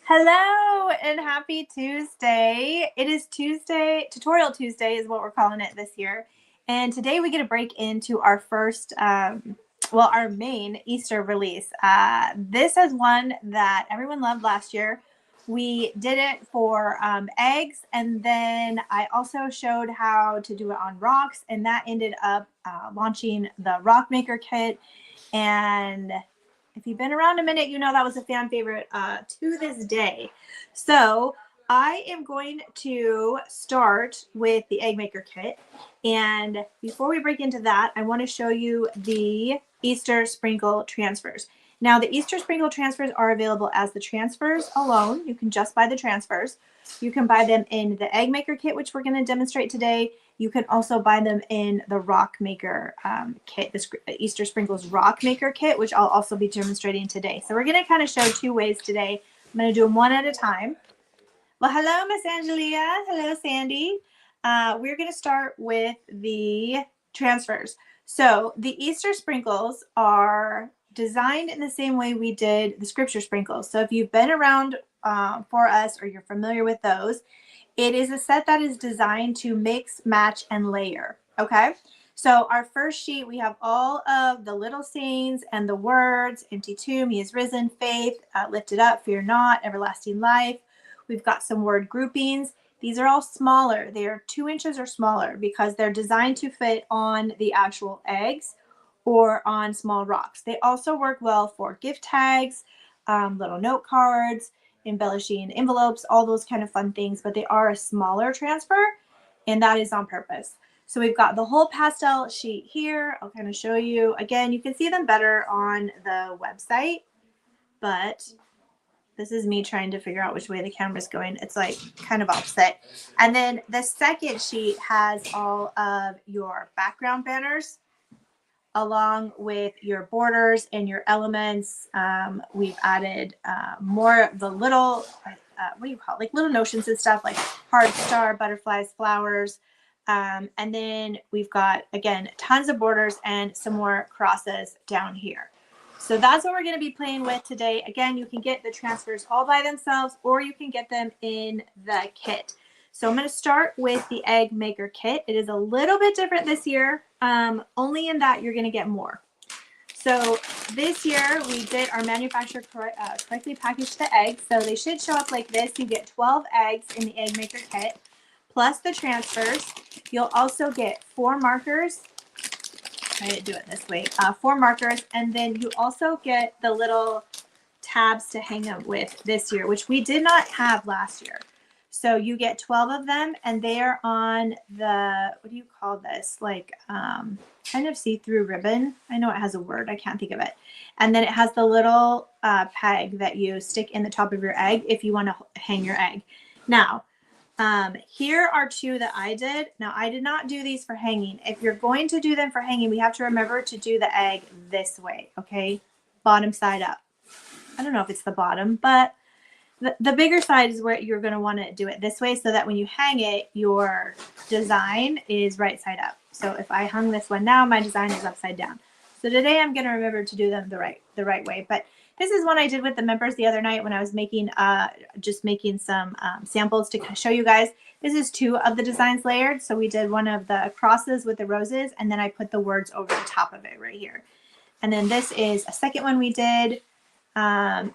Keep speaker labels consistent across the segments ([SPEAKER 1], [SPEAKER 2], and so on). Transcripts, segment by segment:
[SPEAKER 1] Hello and happy Tuesday. It is Tuesday, Tutorial Tuesday is what we're calling it this year. And today we get to break into our first, our main Easter release. This is one that everyone loved last year. We did it for eggs, and then I also showed how to do it on rocks, and that ended up launching the Rock Maker Kit. And if you've been around a minute, you know that was a fan favorite to this day. So I am going to start with the egg maker kit. And before we break into that, I want to show you the Easter sprinkle transfers. Now, the Easter sprinkle transfers are available as the transfers alone. You can just buy the transfers. You can buy them in the egg maker kit, which we're going to demonstrate today. You can also buy them in the Rock Maker kit, the Easter Sprinkles Rock Maker kit, which I'll also be demonstrating today. So we're going to kind of show two ways today. I'm going to do them one at a time. Well, hello, Miss Angelia. Hello, Sandy. We're going to start with the transfers. So the Easter sprinkles are designed in the same way we did the scripture sprinkles. So if you've been around for us or you're familiar with those, it is a set that is designed to mix, match, and layer, okay? So our first sheet, we have all of the little sayings and the words, empty tomb, he is risen, faith, lifted up, fear not, everlasting life. We've got some word groupings. These are all smaller. They are 2 inches or smaller because they're designed to fit on the actual eggs or on small rocks. They also work well for gift tags, little note cards, embellishing envelopes, all those kind of fun things, but they are a smaller transfer, and that is on purpose. So we've got the whole pastel sheet here. I'll kind of show you. Again, you can see them better on the website, but this is me trying to figure out which way the camera's going. It's like kind of opposite. And then the second sheet has all of your background banners along with your borders and your elements. We've added more of the little, what do you call it? Like little notions and stuff like heart, star, butterflies, flowers. And then we've got, again, tons of borders and some more crosses down here. So that's what we're going to be playing with today. Again, you can get the transfers all by themselves, or you can get them in the kit. So I'm going to start with the egg maker kit. It is a little bit different this year, only in that you're going to get more. So this year we did our manufacturer correctly packaged the eggs. So they should show up like this. You get 12 eggs in the egg maker kit, plus the transfers. You'll also get 4 markers. I didn't do it this way. 4 markers, and then you also get the little tabs to hang them with this year, which we did not have last year. So you get 12 of them, and they are on the, what do you call this? Like kind of see-through ribbon. I know it has a word. I can't think of it. And then it has the little peg that you stick in the top of your egg if you want to hang your egg. Now, here are 2 that I did. Now, I did not do these for hanging. If you're going to do them for hanging, we have to remember to do the egg this way, okay? Bottom side up. I don't know if it's the bottom, but the bigger side is where you're going to want to do it this way so that when you hang it, your design is right side up. So if I hung this one now, my design is upside down. So today I'm going to remember to do them the right way. But this is one I did with the members the other night when I was making just making some samples to show you guys. This is 2 of the designs layered. So we did one of the crosses with the roses, and then I put the words over the top of it right here. And then this is a second one we did.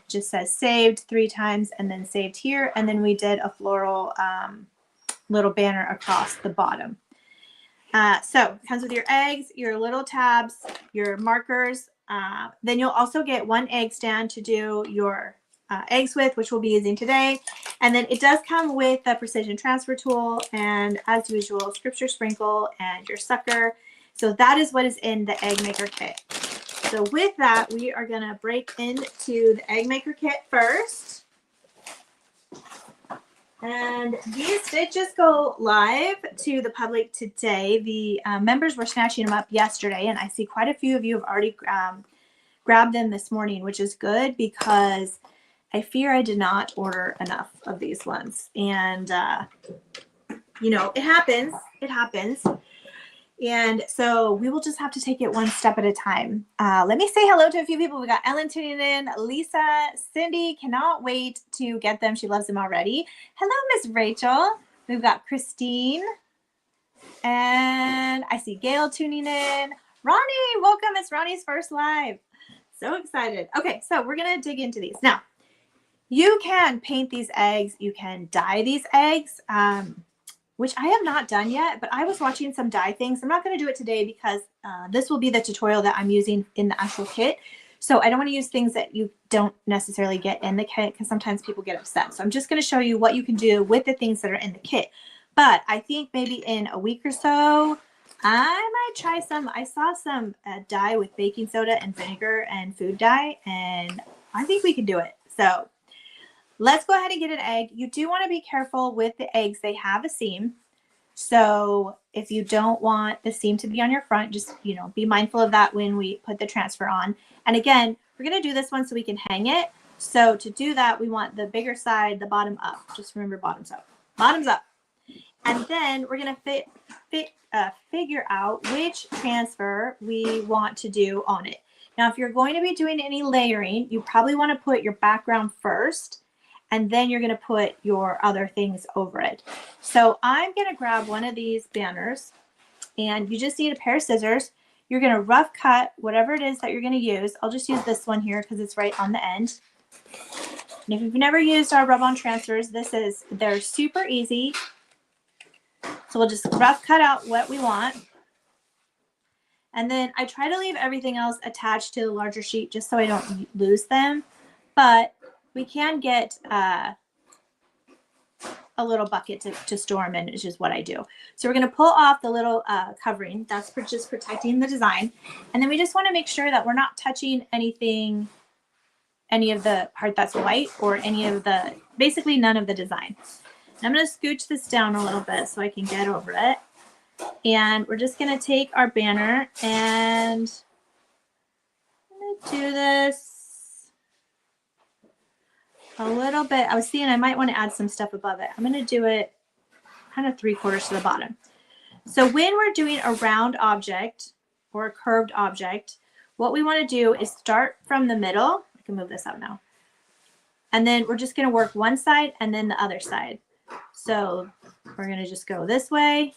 [SPEAKER 1] Just says saved 3 times and then saved here. And then we did a floral little banner across the bottom. So it comes with your eggs, your little tabs, your markers. Then you'll also get 1 egg stand to do your eggs with, which we'll be using today. And then it does come with the precision transfer tool and, as usual, scripture sprinkle and your sucker. So that is what is in the egg maker kit. So with that, we are going to break into the egg maker kit first. And these did just go live to the public today. The members were snatching them up yesterday, and I see quite a few of you have already grabbed them this morning, which is good because I fear I did not order enough of these ones. And, you know, it happens. It happens. And so we will just have to take it one step at a time. Let me say hello to a few people. We got Ellen tuning in, Lisa, Cindy, cannot wait to get them. She loves them already. Hello, Miss Rachel. We've got Christine. And I see Gail tuning in. Ronnie, welcome. It's Ronnie's first live. So excited. Okay, so we're going to dig into these. Now, you can paint these eggs. You can dye these eggs. Which I have not done yet, but I was watching some dye things. I'm not going to do it today because this will be the tutorial that I'm using in the actual kit. So I don't want to use things that you don't necessarily get in the kit because sometimes people get upset. So I'm just going to show you what you can do with the things that are in the kit. But I think maybe in a week or so, I might try some. I saw some dye with baking soda and vinegar and food dye, and I think we can do it. So let's go ahead and get an egg. You do want to be careful with the eggs. They have a seam. So if you don't want the seam to be on your front, just, be mindful of that when we put the transfer on. And again, we're going to do this one so we can hang it. So to do that, we want the bigger side, the bottom up. Just remember bottoms up. Bottoms up. And then we're going to figure out which transfer we want to do on it. Now, if you're going to be doing any layering, you probably want to put your background first, and then you're going to put your other things over it. So I'm going to grab one of these banners, and you just need a pair of scissors. You're going to rough cut whatever it is that you're going to use. I'll just use this one here because it's right on the end. And if you've never used our rub-on transfers, they're super easy. So we'll just rough cut out what we want. And then I try to leave everything else attached to the larger sheet just so I don't lose them. But we can get a little bucket to store them in, is just what I do. So we're going to pull off the little covering. That's for just protecting the design. And then we just want to make sure that we're not touching anything, any of the part that's white or any of the, basically none of the design. And I'm going to scooch this down a little bit so I can get over it. And we're just going to take our banner and I'm going to do this a little bit. I was thinking I might want to add some stuff above it. I'm going to do it kind of 3/4 to the bottom. So when we're doing a round object or a curved object, what we want to do is start from the middle. I can move this out now. And then we're just going to work one side and then the other side. So we're going to just go this way.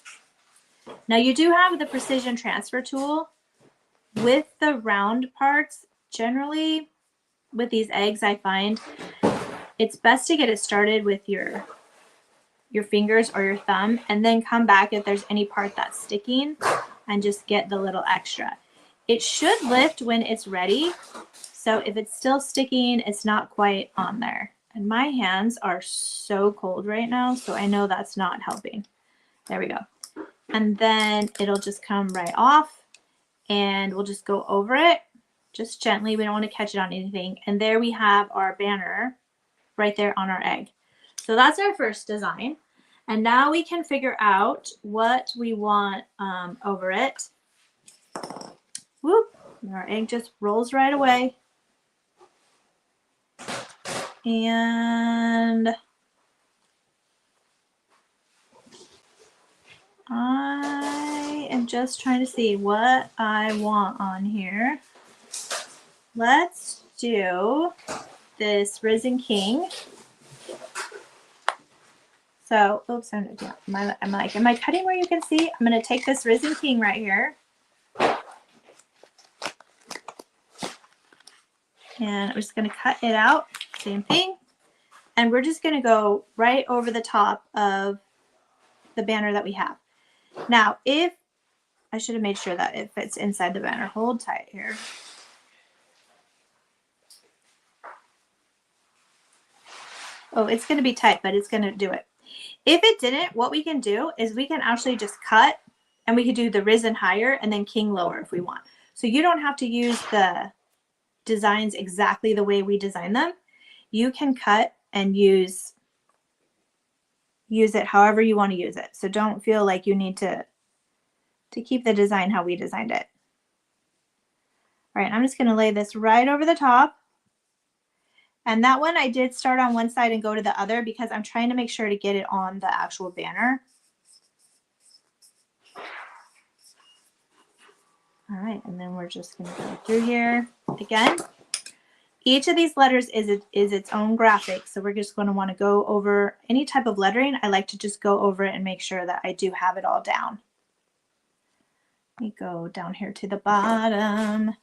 [SPEAKER 1] Now you do have the precision transfer tool. With the round parts, generally with these eggs, I find it's best to get it started with your fingers or your thumb and then come back if there's any part that's sticking and just get the little extra. It should lift when it's ready. So if it's still sticking, it's not quite on there. And my hands are so cold right now, so I know that's not helping. There we go. And then it'll just come right off and we'll just go over it just gently. We don't want to catch it on anything. And there we have our banner right there on our egg. So that's our first design. And now we can figure out what we want over it. Whoop, our egg just rolls right away. And I am just trying to see what I want on here. Let's do this Risen King. So, oops, am I cutting where you can see? I'm going to take this Risen King right here. And I'm just going to cut it out. Same thing. And we're just going to go right over the top of the banner that we have. Now, I should have made sure that it fits inside the banner. Hold tight here. Oh, it's going to be tight, but it's going to do it. If it didn't, what we can do is we can actually just cut and we could do the Risen higher and then King lower if we want. So you don't have to use the designs exactly the way we design them. You can cut and use it however you want to use it. So don't feel like you need to keep the design how we designed it. All right, I'm just going to lay this right over the top. And that one I did start on one side and go to the other because I'm trying to make sure to get it on the actual banner. All right, and then we're just going to go through here again. Each of these letters is its own graphic, so we're just going to want to go over any type of lettering. I like to just go over it and make sure that I do have it all down. Let me go down here to the bottom.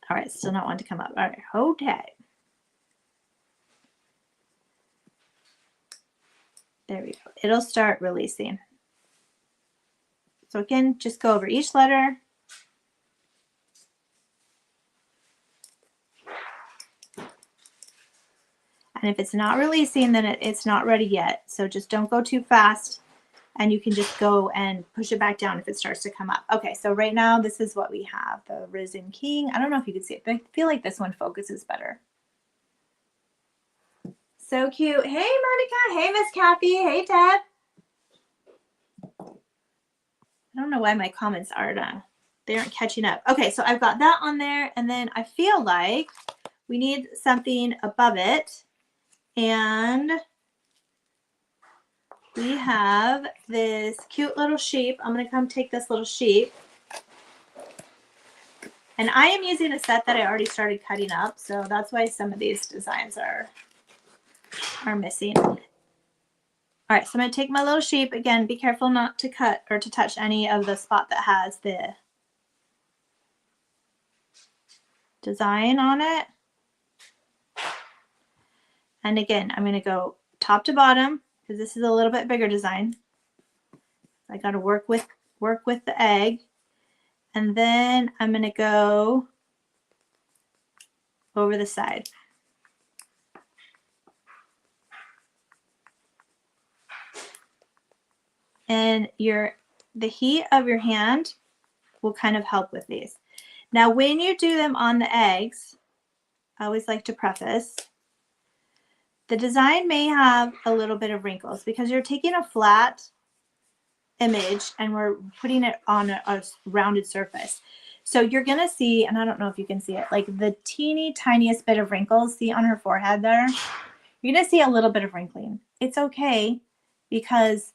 [SPEAKER 1] All right, still not wanting to come up. All right, hold tight. There we go. It'll start releasing. So again, just go over each letter. And if it's not releasing, then it's not ready yet. So just don't go too fast, and you can just go and push it back down if it starts to come up. Okay, so right now this is what we have, the Risen King. I don't know if you can see it, but I feel like this one focuses better. So cute. Hey, Monica. Hey, Miss Kathy. Hey, Dad. I don't know why my comments aren't, they aren't catching up. Okay, so I've got that on there, and then I feel like we need something above it. And we have this cute little sheep. I'm going to come take this little sheep. And I am using a set that I already started cutting up, so that's why some of these designs are missing. All right, so I'm going to take my little sheep. Again, be careful not to cut or to touch any of the spot that has the design on it. And again, I'm going to go top to bottom because this is a little bit bigger design. I got to work with the egg. And then I'm going to go over the side. And the heat of your hand will kind of help with these. Now, when you do them on the eggs, I always like to preface, the design may have a little bit of wrinkles because you're taking a flat image and we're putting it on a rounded surface. So you're going to see, and I don't know if you can see it, like the teeny tiniest bit of wrinkles, see on her forehead there? You're going to see a little bit of wrinkling. It's okay because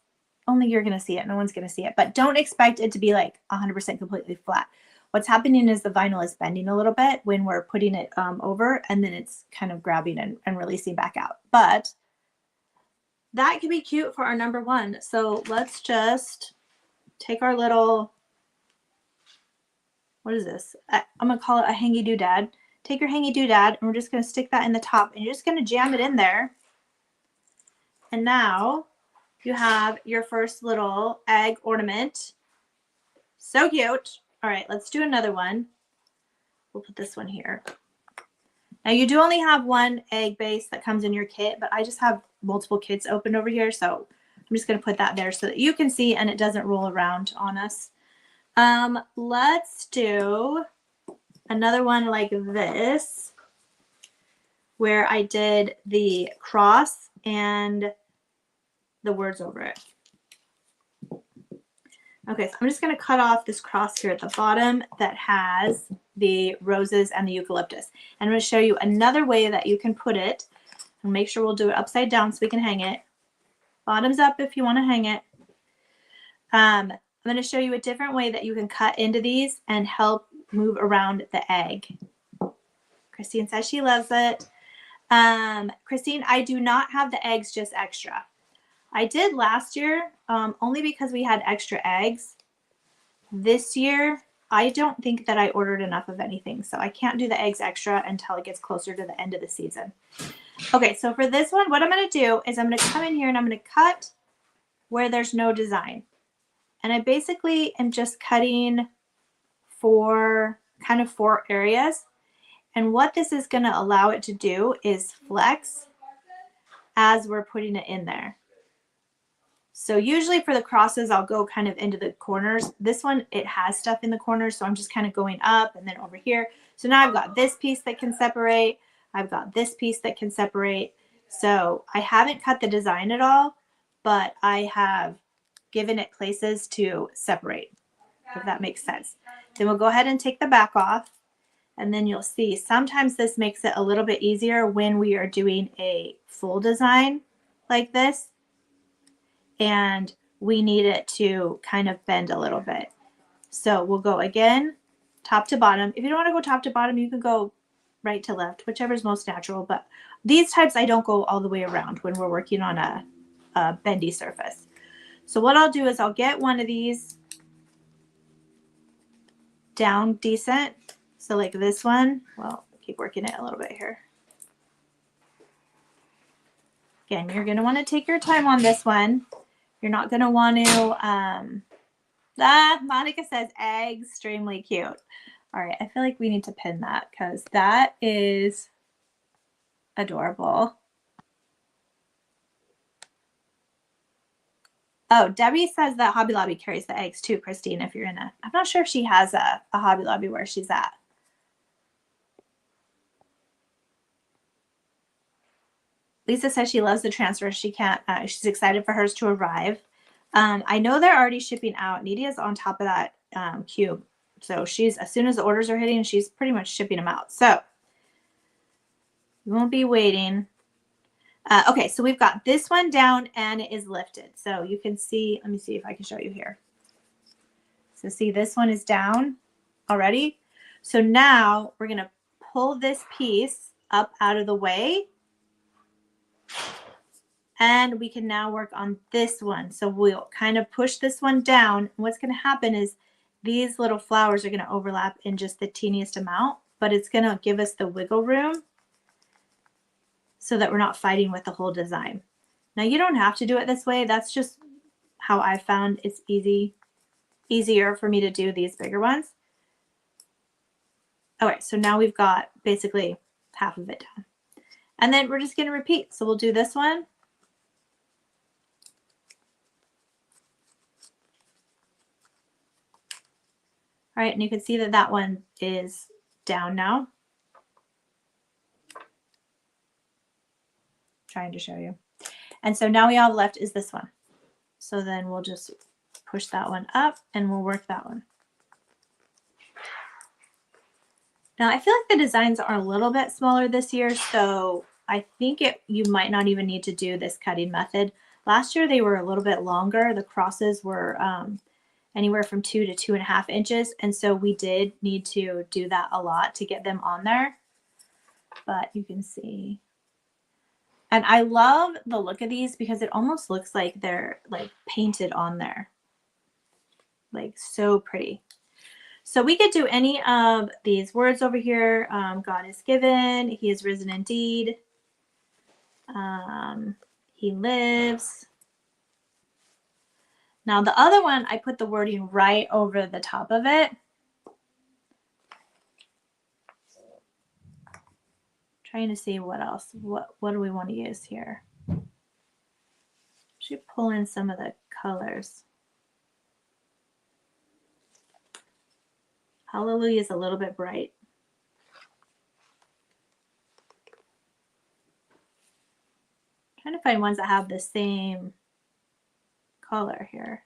[SPEAKER 1] only you're going to see it. No one's going to see it. But don't expect it to be like 100% completely flat. What's happening is the vinyl is bending a little bit when we're putting it over, and then it's kind of grabbing and releasing back out. But that could be cute for our number one. So let's just take our little, what is this? I'm going to call it a hangy doodad. Take your hangy doodad, and we're just going to stick that in the top, and you're just going to jam it in there. And now you have your first little egg ornament. So cute. All right, let's do another one. We'll put this one here. Now you do only have one egg base that comes in your kit, but I just have multiple kits open over here. So I'm just going to put that there so that you can see and it doesn't roll around on us. Let's do another one like this, where I did the cross and the words over it. Okay, so I'm just going to cut off this cross here at the bottom that has the roses and the eucalyptus. And I'm going to show you another way that you can put it. And make sure we'll do it upside down so we can hang it. Bottoms up if you want to hang it. I'm going to show you a different way that you can cut into these and help move around the egg. Christine says she loves it. Christine, I do not have the eggs just extra. I did last year, only because we had extra eggs. This year, I don't think that I ordered enough of anything, so I can't do the eggs extra until it gets closer to the end of the season. Okay, so for this one, what I'm going to do is I'm going to come in here and I'm going to cut where there's no design. And I basically am just cutting for kind of 4 areas. And what this is going to allow it to do is flex as we're putting it in there. So usually for the crosses, I'll go kind of into the corners. This one, it has stuff in the corners, so I'm just kind of going up and then over here. So now I've got this piece that can separate. I've got this piece that can separate. So I haven't cut the design at all, but I have given it places to separate, if that makes sense. Then we'll go ahead and take the back off, and then you'll see sometimes this makes it a little bit easier when we are doing a full design like this. And we need it to kind of bend a little bit. So we'll go again, top to bottom. If you don't want to go top to bottom, you can go right to left, whichever is most natural. But these types, I don't go all the way around when we're working on a bendy surface. So what I'll do is I'll get one of these down decent. So like this one, well, keep working it a little bit here. Again, you're going to want to take your time on this one. You're not going to want to, Monica says egg, extremely cute. All right, I feel like we need to pin that because that is adorable. Oh, Debbie says that Hobby Lobby carries the eggs too, Christine, if you're in a, I'm not sure if she has a Hobby Lobby where she's at. Lisa says she loves the transfer. She can't, she's excited for hers to arrive. I know they're already shipping out. Nydia's on top of that cube. So she's, as soon as the orders are hitting, she's pretty much shipping them out. So we won't be waiting. Okay, so we've got this one down and it is lifted. So you can see, let me see if I can show you here. So see, this one is down already. So now we're going to pull this piece up out of the way. And we can now work on this one. So we'll kind of push this one down. And what's going to happen is these little flowers are going to overlap in just the teeniest amount, but it's going to give us the wiggle room so that we're not fighting with the whole design. Now you don't have to do it this way. That's just how I found it's easier for me to do these bigger ones. All right, so now we've got basically half of it done. And then we're just going to repeat. So we'll do this one. All right, and you can see that that one is down now. Trying to show you. And so now we all have left is this one. So then we'll just push that one up and we'll work that one. Now I feel like the designs are a little bit smaller this year, so I think you might not even need to do this cutting method. Last year they were a little bit longer. The crosses were anywhere from 2 to 2.5 inches. And so we did need to do that a lot to get them on there. But you can see. And I love the look of these because it almost looks like they're like painted on there. Like so pretty. So we could do any of these words over here. God is given. He is risen indeed. He lives. Now the other one, I put the wording right over the top of it. Trying to see what else. What do we want to use here? Should pull in some of the colors. Hallelujah is a little bit bright. Trying to find ones that have the same color here.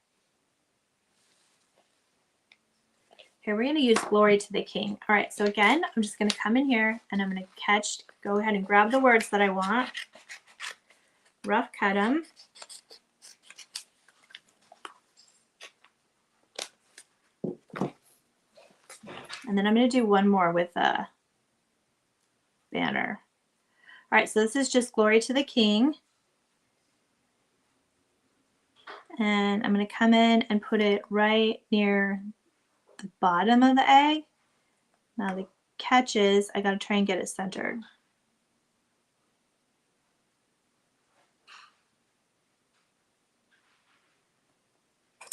[SPEAKER 1] Here, we're going to use Glory to the King. All right, so again, I'm just going to come in here and I'm going to go ahead and grab the words that I want, rough cut them. And then I'm going to do one more with a banner. All right, so this is just Glory to the King. And I'm going to come in and put it right near the bottom of the egg. Now the catch is I got to try and get it centered.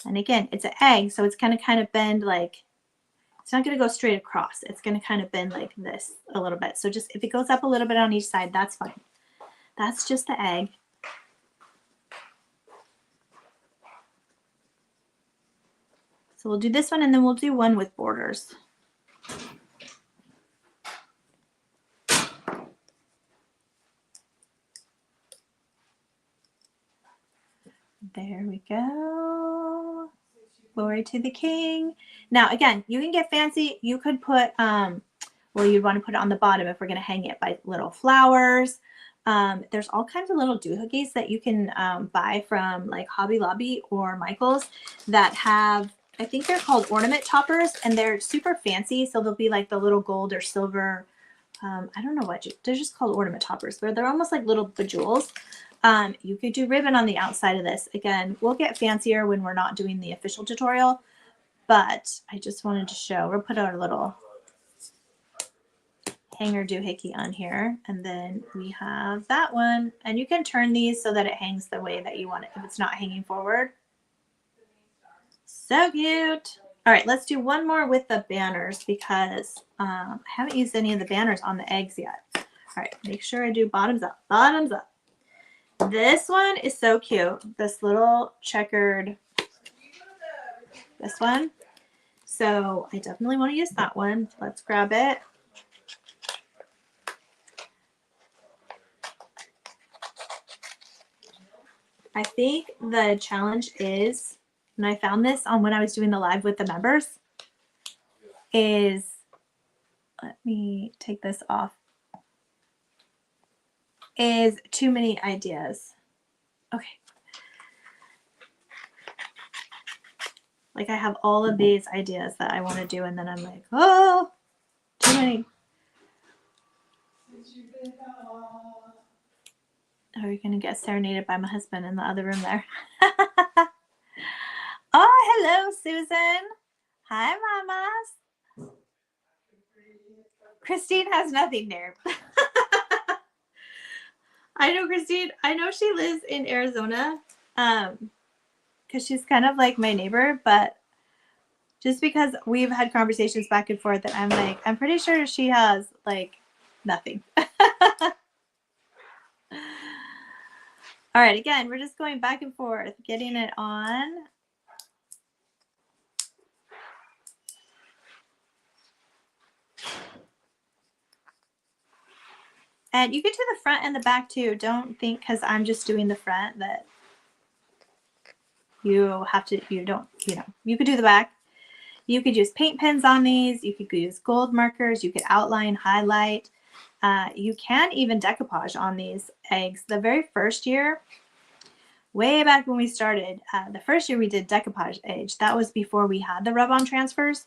[SPEAKER 1] And again, it's an egg, so it's going to kind of bend like, it's not going to go straight across. It's going to kind of bend like this a little bit. So just if it goes up a little bit on each side, that's fine. That's just the egg. So we'll do this one and then we'll do one with borders. There we go. Glory to the King. Now, again, you can get fancy. You could put, well, you'd want to put it on the bottom if we're going to hang it by little flowers. There's all kinds of little doohickeys that you can buy from like Hobby Lobby or Michael's that have, I think they're called ornament toppers, and they're super fancy. So they'll be like the little gold or silver. I don't know what, they're just called ornament toppers, but they're almost like little bejewels. You could do ribbon on the outside of this. Again, we'll get fancier when we're not doing the official tutorial, but I just wanted to show, we'll put our little hanger doohickey on here, and then we have that one, and you can turn these so that it hangs the way that you want it if it's not hanging forward. So cute. All right, let's do one more with the banners because I haven't used any of the banners on the eggs yet. All right, make sure I do bottoms up, bottoms up. This one is so cute, this little checkered, this one. So I definitely want to use that one. Let's grab it. I think the challenge is, and I found this on when I was doing the live with the members, is, let me take this off, is too many ideas. Okay. Like I have all of these ideas that I want to do, and then I'm like, oh, too many. Are we going to get serenaded by my husband in the other room there? Oh, hello, Susan. Hi, mamas. Christine has nothing there. I know Christine. I know she lives in Arizona because she's kind of like my neighbor, but just because we've had conversations back and forth, that I'm like, I'm pretty sure she has like nothing. All right, again, we're just going back and forth, getting it on. And you could do the front and the back too. Don't think because I'm just doing the front that you have to, you could do the back. You could use paint pens on these. You could use gold markers. You could outline, highlight. You can even decoupage on these eggs. The very first year, way back when we started, the first year we did decoupage eggs. That was before we had the rub-on transfers.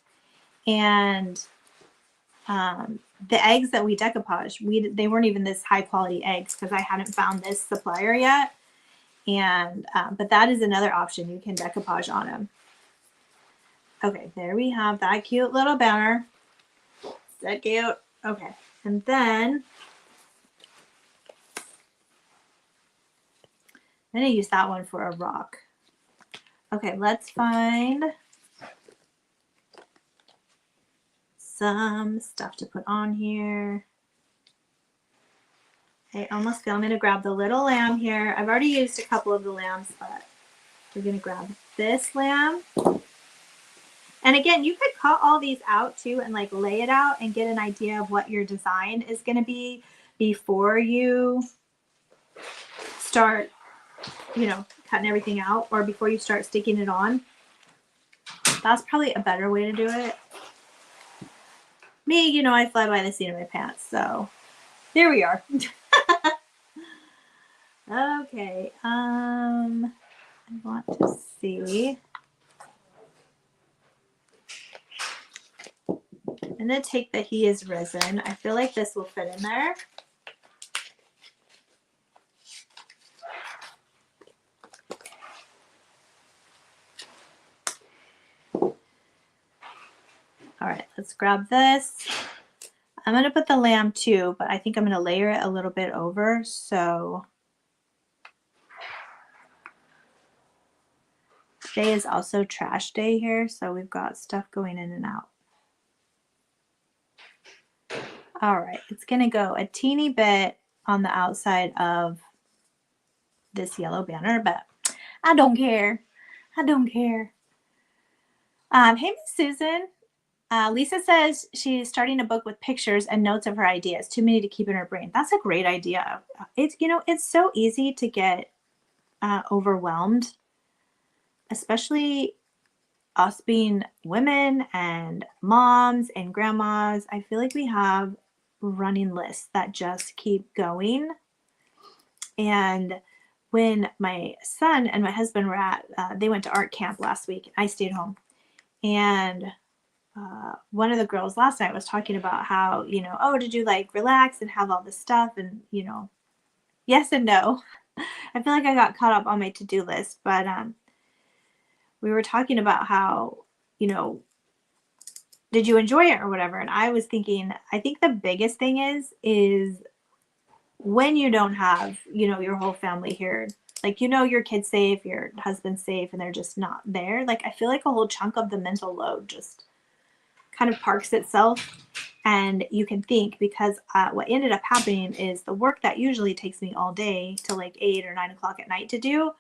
[SPEAKER 1] And the eggs that we decoupaged, they weren't even this high quality eggs because I hadn't found this supplier yet. And but that is another option. You can decoupage on them. Okay, there we have that cute little banner. So cute. Okay, and then I'm going to use that one for a rock. Okay, let's find some stuff to put on here. I almost feel I'm going to grab the little lamb here. I've already used a couple of the lambs, but we're going to grab this lamb. And again, you could cut all these out too and like lay it out and get an idea of what your design is going to be before you start, cutting everything out, or before you start sticking it on. That's probably a better way to do it. Me, I fly by the seat of my pants, so there we are. Okay, I want to see. I'm going to take the He is Risen. I feel like this will fit in there. All right, let's grab this. I'm going to put the lamb too, but I think I'm going to layer it a little bit over. So today is also trash day here, so we've got stuff going in and out. All right, it's going to go a teeny bit on the outside of this yellow banner, but I don't care. I don't care. Hey, Miss Susan. Lisa says she's starting a book with pictures and notes of her ideas. Too many to keep in her brain. That's a great idea. It's so easy to get overwhelmed, especially us being women and moms and grandmas. I feel like we have running lists that just keep going. And when my son and my husband were they went to art camp last week. I stayed home. And one of the girls last night was talking about how, oh, did you like relax and have all this stuff? And, yes and no. I feel like I got caught up on my to-do list, but we were talking about how, did you enjoy it or whatever? And I was thinking, I think the biggest thing is when you don't have, your whole family here, like, your kid's safe, your husband's safe, and they're just not there. Like, I feel like a whole chunk of the mental load just kind of parks itself. And you can think, because what ended up happening is the work that usually takes me all day till like 8 or 9 o'clock at night to do,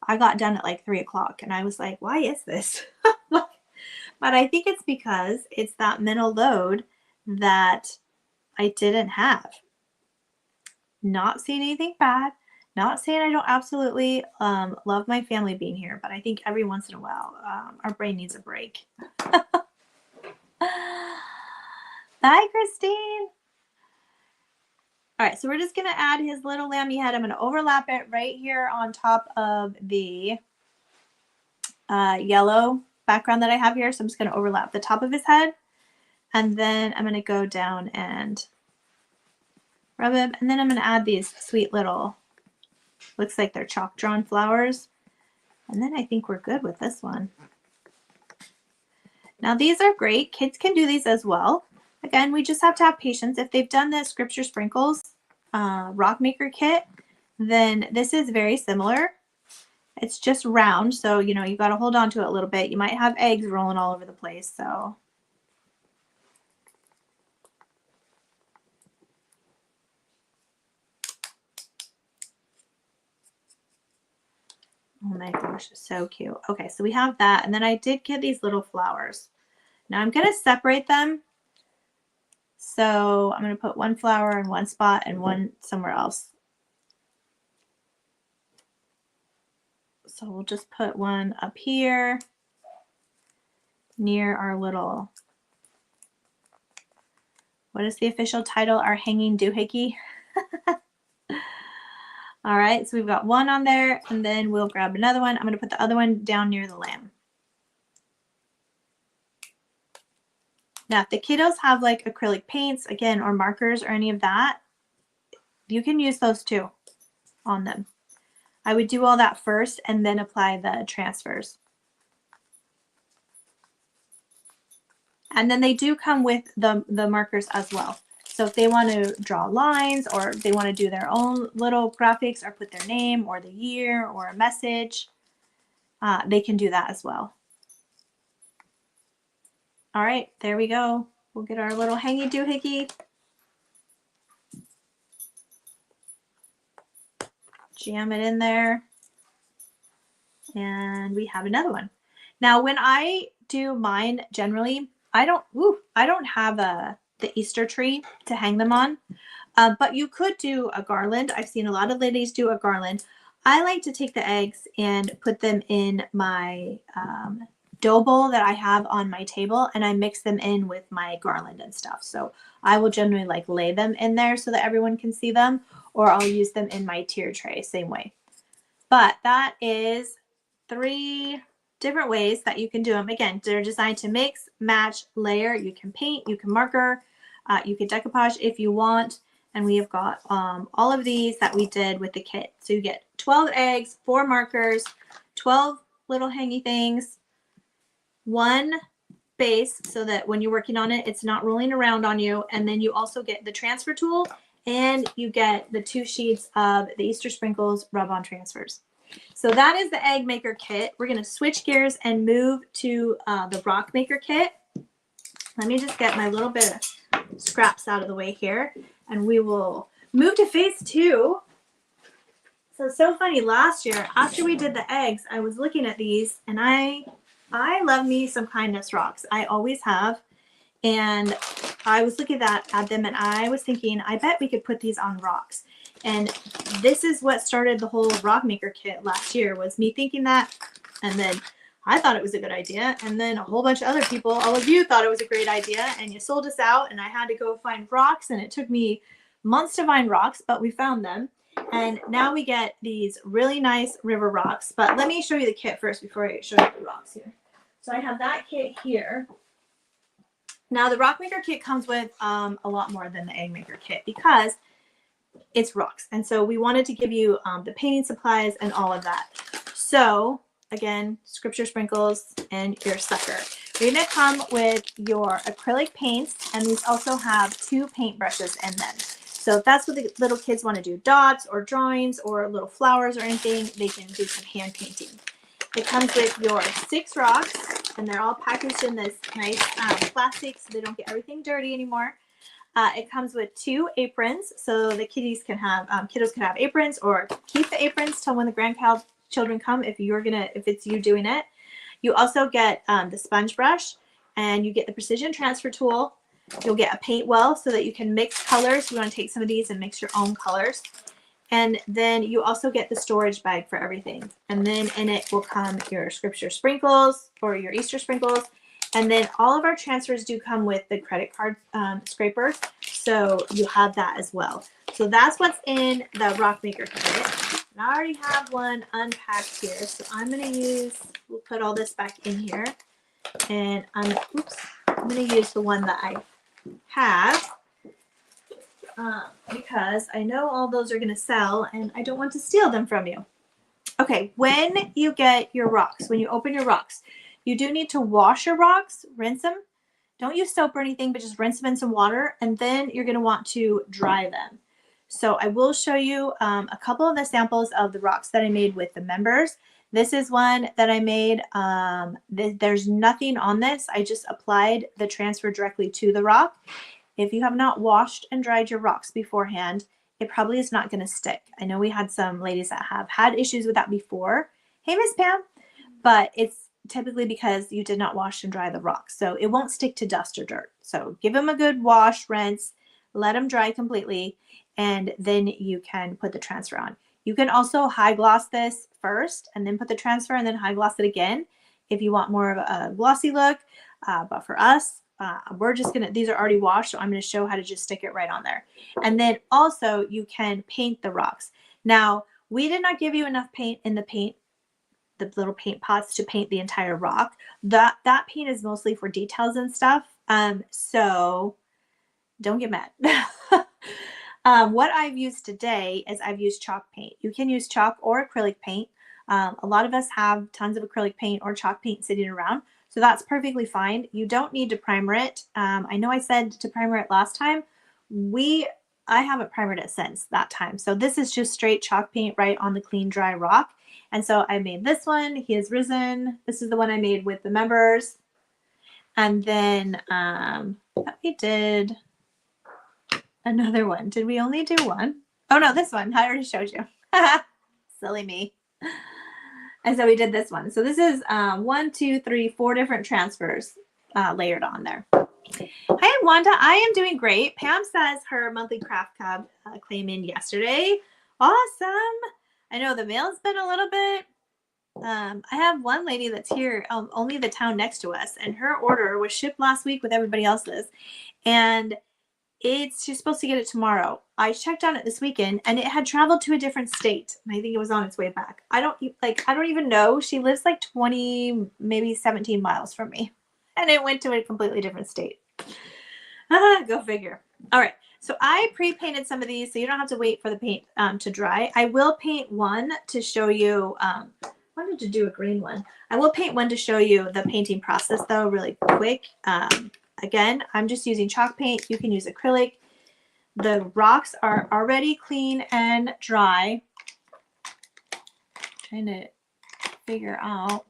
[SPEAKER 1] I got done at like 3 o'clock. And I was like, why is this? But I think it's because it's that mental load that I didn't have. Not saying anything bad, not saying I don't absolutely love my family being here, but I think every once in a while our brain needs a break. Bye, Christine. All right, so we're just going to add his little lammy head. I'm going to overlap it right here on top of the yellow background that I have here. So I'm just going to overlap the top of his head. And then I'm going to go down and rub it. And then I'm going to add these sweet little, looks like they're chalk drawn flowers. And then I think we're good with this one. Now these are great. Kids can do these as well. Again, we just have to have patience. If they've done the Scripture Sprinkles rock maker kit, then this is very similar. It's just round, so you got to hold on to it a little bit. You might have eggs rolling all over the place, so. Oh my gosh, it's so cute. Okay, so we have that, and then I did get these little flowers. Now I'm going to separate them. So I'm going to put one flower in one spot and one somewhere else. So we'll just put one up here near our little, what is the official title? Our hanging doohickey. All right, so we've got one on there, and then we'll grab another one. I'm going to put the other one down near the lamb. Now, if the kiddos have like acrylic paints, again, or markers or any of that, you can use those too on them. I would do all that first and then apply the transfers. And then they do come with the markers as well. So if they want to draw lines or they want to do their own little graphics or put their name or the year or a message, they can do that as well. All right, there we go. We'll get our little hangy doohickey. Jam it in there. And we have another one. Now, when I do mine, generally, I don't have the Easter tree to hang them on, but you could do a garland. I've seen a lot of ladies do a garland. I like to take the eggs and put them in my dough bowl that I have on my table, and I mix them in with my garland and stuff. So I will generally like lay them in there so that everyone can see them, or I'll use them in my tier tray, same way. But that is 3 different ways that you can do them. Again, they're designed to mix, match, layer. You can paint, you can marker, you can decoupage if you want. And we have got all of these that we did with the kit. So you get 12 eggs, 4 markers, 12 little hangy things, 1 base so that when you're working on it, it's not rolling around on you. And then you also get the transfer tool, and you get the 2 sheets of the Easter Sprinkles rub-on transfers. So that is the egg maker kit. We're going to switch gears and move to the rock maker kit. Let me just get my little bit of scraps out of the way here, and we will move to phase 2. So it's so funny. Last year, after we did the eggs, I was looking at these, and I love me some kindness rocks. I always have. And I was looking at them, and I was thinking, I bet we could put these on rocks. And this is what started the whole rock maker kit last year, was me thinking that. And then I thought it was a good idea. And then a whole bunch of other people, all of you, thought it was a great idea. And you sold us out, and I had to go find rocks. And it took me months to find rocks, but we found them. And now we get these really nice river rocks. But let me show you the kit first before I show you the rocks here. So I have that kit here. Now the rock maker kit comes with a lot more than the egg maker kit because it's rocks. And so we wanted to give you the painting supplies and all of that. So again, scripture sprinkles and your sucker. You're going to come with your acrylic paints, and these also have 2 paint brushes in them. So if that's what the little kids want to do, dots or drawings or little flowers or anything, they can do some hand painting. It comes with your 6 rocks, and they're all packaged in this nice plastic so they don't get everything dirty anymore. It comes with 2 aprons, so the kiddos can have aprons, or keep the aprons till when the grandchildren come if it's you doing it. You also get the sponge brush, and you get the precision transfer tool. You'll get a paint well so that you can mix colors. You want to take some of these and mix your own colors. And then you also get the storage bag for everything. And then in it will come your scripture sprinkles or your Easter sprinkles. And then all of our transfers do come with the credit card scraper. So you have that as well. So that's what's in the rock maker kit. And I already have one unpacked here. So I'm going to we'll put all this back in here. And I'm going to use the one that I have because I know all those are going to sell and I don't want to steal them from you. Okay, when you get your rocks, when you open your rocks, you do need to wash your rocks, rinse them. Don't use soap or anything, but just rinse them in some water, and then you're going to want to dry them. So I will show you a couple of the samples of the rocks that I made with the members. This is one that I made. There's nothing on this. I just applied the transfer directly to the rock. If you have not washed and dried your rocks beforehand, it probably is not going to stick. I know we had some ladies that have had issues with that before. Hey, Miss Pam. But it's typically because you did not wash and dry the rocks. So it won't stick to dust or dirt. So give them a good wash, rinse, let them dry completely, and then you can put the transfer on. You can also high gloss this first and then put the transfer and then high gloss it again if you want more of a glossy look. But for us, we're just going to, these are already washed, so I'm going to show how to just stick it right on there. And then also you can paint the rocks. Now, we did not give you enough paint in the little paint pots to paint the entire rock. That paint is mostly for details and stuff. So don't get mad. What I've used today is I've used chalk paint. You can use chalk or acrylic paint. A lot of us have tons of acrylic paint or chalk paint sitting around, so that's perfectly fine. You don't need to primer it. I know I said to primer it last time. I haven't primered it since that time. So this is just straight chalk paint right on the clean, dry rock. And so I made this one. He has risen. This is the one I made with the members. And then we did another one. Did we only do one? Oh no, this one. I already showed you. Silly me. And so we did this one. So this is 1, 2, 3, 4 different transfers layered on there. Hi, Wanda. I am doing great. Pam says her monthly craft cab came in yesterday. Awesome. I know the mail's been a little bit. I have one lady that's here, only the town next to us, and her order was shipped last week with everybody else's. And she's supposed to get it tomorrow. I checked on it this weekend and it had traveled to a different state. And I think it was on its way back. I don't even know. She lives like 20, maybe 17 miles from me. And it went to a completely different state. Go figure. All right. So I pre-painted some of these so you don't have to wait for the paint to dry. I will paint one to show you. I wanted to do a green one. I will paint one to show you the painting process though really quick. Again, I'm just using chalk paint. You can use acrylic. The rocks are already clean and dry. Trying to figure out.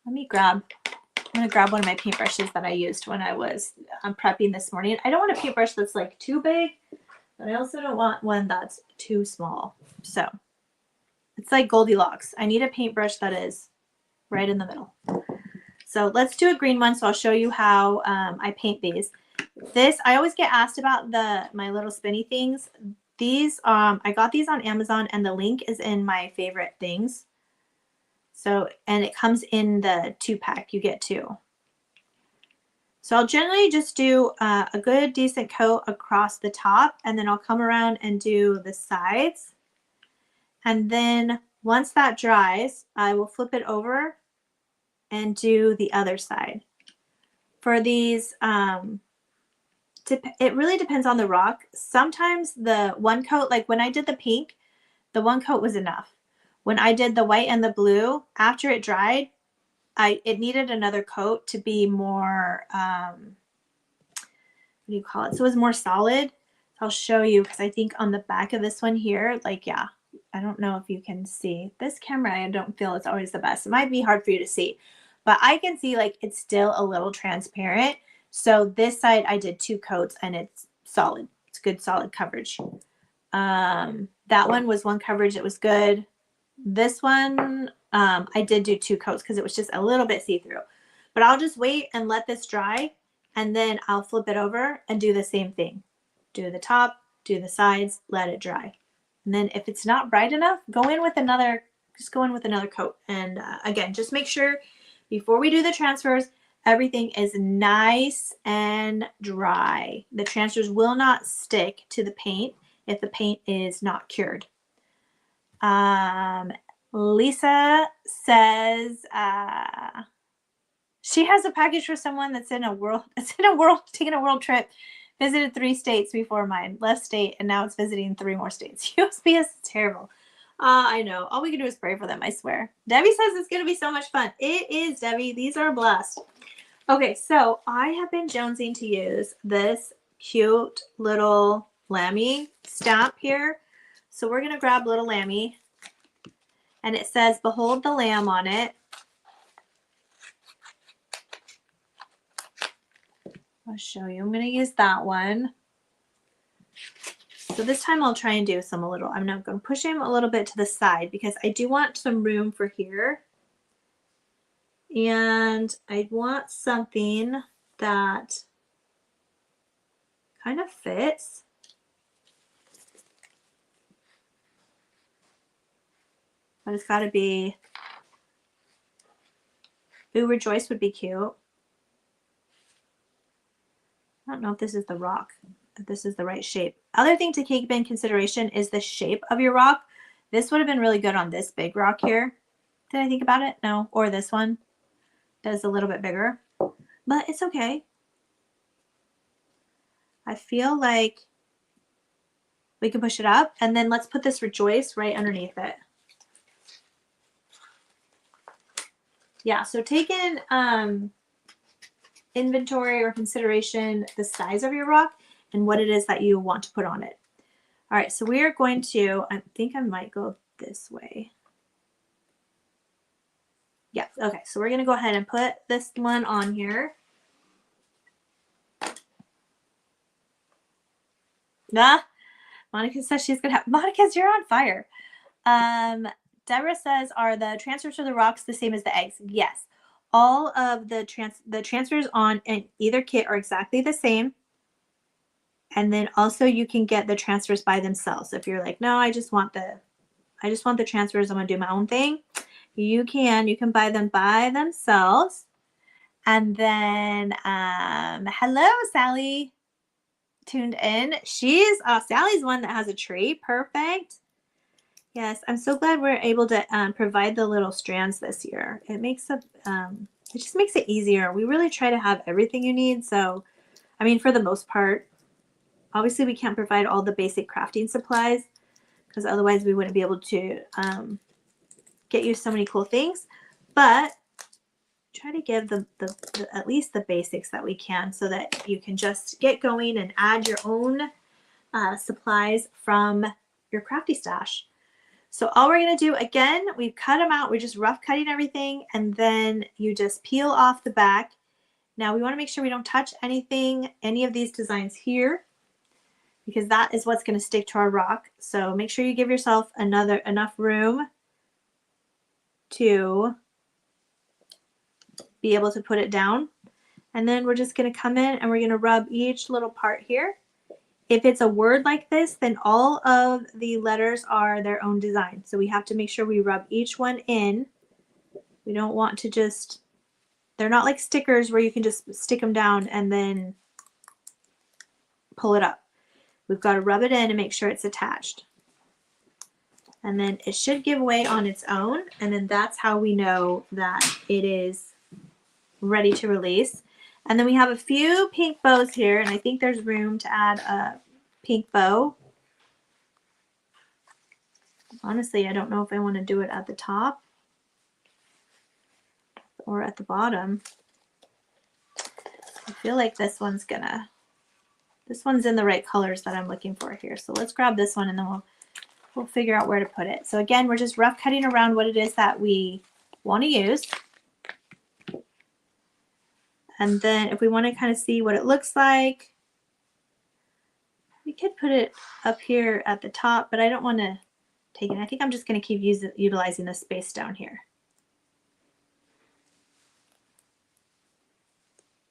[SPEAKER 1] I'm going to grab one of my paintbrushes that I used when I was prepping this morning. I don't want a paintbrush that's like too big, but I also don't want one that's too small. So it's like Goldilocks. I need a paintbrush that is right in the middle. So let's do a green one. So I'll show you how I paint these. I always get asked about my little spinny things. These, I got these on Amazon and the link is in my favorite things. So, and it comes in the 2-pack. You get 2. So I'll generally just do a good decent coat across the top, and then I'll come around and do the sides. And then once that dries, I will flip it over and do the other side. For these, it really depends on the rock. Sometimes the one coat, like when I did the pink, the one coat was enough. When I did the white and the blue, after it dried, it needed another coat to be more, what do you call it? So it was more solid. I'll show you, because I think on the back of this one here, like, yeah, I don't know if you can see. This camera, I don't feel it's always the best. It might be hard for you to see, but I can see like it's still a little transparent. So this side I did 2 coats and it's solid. It's good solid coverage. That one was 1 coverage. It was good. This one, I did do 2 coats because it was just a little bit see-through. But I'll just wait and let this dry, and then I'll flip it over and do the same thing. Do the top, do the sides, let it dry. And then if it's not bright enough, go in with another coat. And again, just make sure before we do the transfers, everything is nice and dry. The transfers will not stick to the paint if the paint is not cured. Lisa says she has a package for someone that's taking a world trip, visited 3 states before mine, left state, and now it's visiting 3 more states. USPS is terrible. I know. All we can do is pray for them, I swear. Debbie says it's going to be so much fun. It is, Debbie. These are a blast. Okay, so I have been jonesing to use this cute little Lammy stamp here. So we're going to grab little Lammy, and it says, "Behold the Lamb" on it. I'll show you. I'm going to use that one. So this time I'll try and do I'm now going to push him a little bit to the side because I do want some room for here. And I want something that kind of fits. But it's got to be, ooh, Rejoice would be cute. I don't know if this is the rock, if this is the right shape. Other thing to keep in consideration is the shape of your rock. This would have been really good on this big rock here. Did I think about it? No. Or this one. That is a little bit bigger. But it's okay. I feel like we can push it up. And then let's put this Rejoice right underneath it. Yeah, so take in inventory or consideration the size of your rock and what it is that you want to put on it. All right, so we are going to, I think I might go this way. Yeah, okay, so we're going to go ahead and put this one on here. Monica says she's going to have, Monica's, you're on fire. Deborah says, are the transfers to the rocks the same as the eggs? Yes. All of the transfers on either kit are exactly the same. And then also you can get the transfers by themselves. So if you're like, no, I just want the transfers, I'm gonna do my own thing. You can buy them by themselves. And then hello, Sally tuned in. She's Sally's one that has a tree. Perfect. Yes, I'm so glad we're able to provide the little strands this year. It makes it just makes it easier. We really try to have everything you need. So, I mean, for the most part, obviously we can't provide all the basic crafting supplies because otherwise we wouldn't be able to get you so many cool things. But try to give the at least the basics that we can so that you can just get going and add your own supplies from your crafty stash. So all we're going to do, again, we've cut them out. We're just rough cutting everything, and then you just peel off the back. Now we want to make sure we don't touch anything, any of these designs here, because that is what's going to stick to our rock. So make sure you give yourself enough room to be able to put it down. And then we're just going to come in and we're going to rub each little part here. If it's a word like this, then all of the letters are their own design. So we have to make sure we rub each one in. We don't want to just, They're not like stickers where you can just stick them down and then pull it up. We've got to rub it in and make sure it's attached. And then it should give way on its own. And then that's how we know that it is ready to release. And then we have a few pink bows here, and I think there's room to add a pink bow. Honestly, I don't know if I want to do it at the top or at the bottom. I feel like this one's in the right colors that I'm looking for here. So let's grab this one and then we'll figure out where to put it. So again, we're just rough cutting around what it is that we want to use. And then if we want to kind of see what it looks like, we could put it up here at the top, but I don't want to take it. I think I'm just going to keep utilizing this space down here.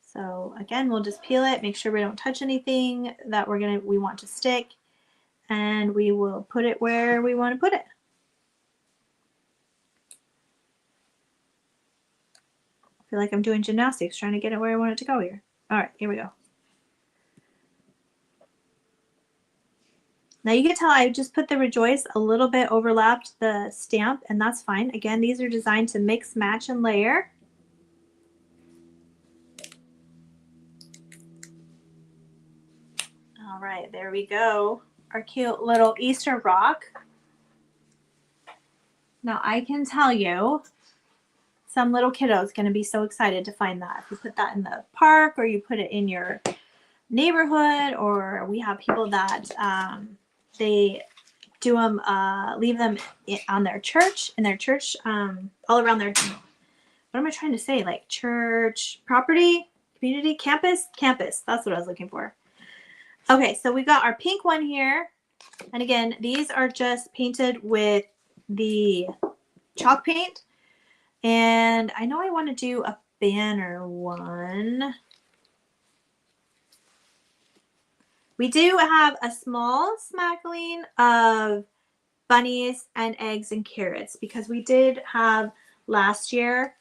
[SPEAKER 1] So again, we'll just peel it, make sure we don't touch anything that we want to stick, and we will put it where we want to put it. I feel like I'm doing gymnastics, trying to get it where I want it to go here. All right, here we go. Now you can tell I just put the rejoice a little bit overlapped the stamp, and that's fine. Again, these are designed to mix, match, and layer. All right, there we go. Our cute little Easter rock. Now I can tell you, some little kiddo is going to be so excited to find that. If you put that in the park or you put it in your neighborhood, or we have people that they do them, leave them on their church, in their church, all around their, what am I trying to say? Like church, property, community, campus, That's what I was looking for. Okay, so we got our pink one here. And again, these are just painted with the chalk paint. And I know I want to do a banner one. We do have a small smattering of bunnies and eggs and carrots because we did have last year,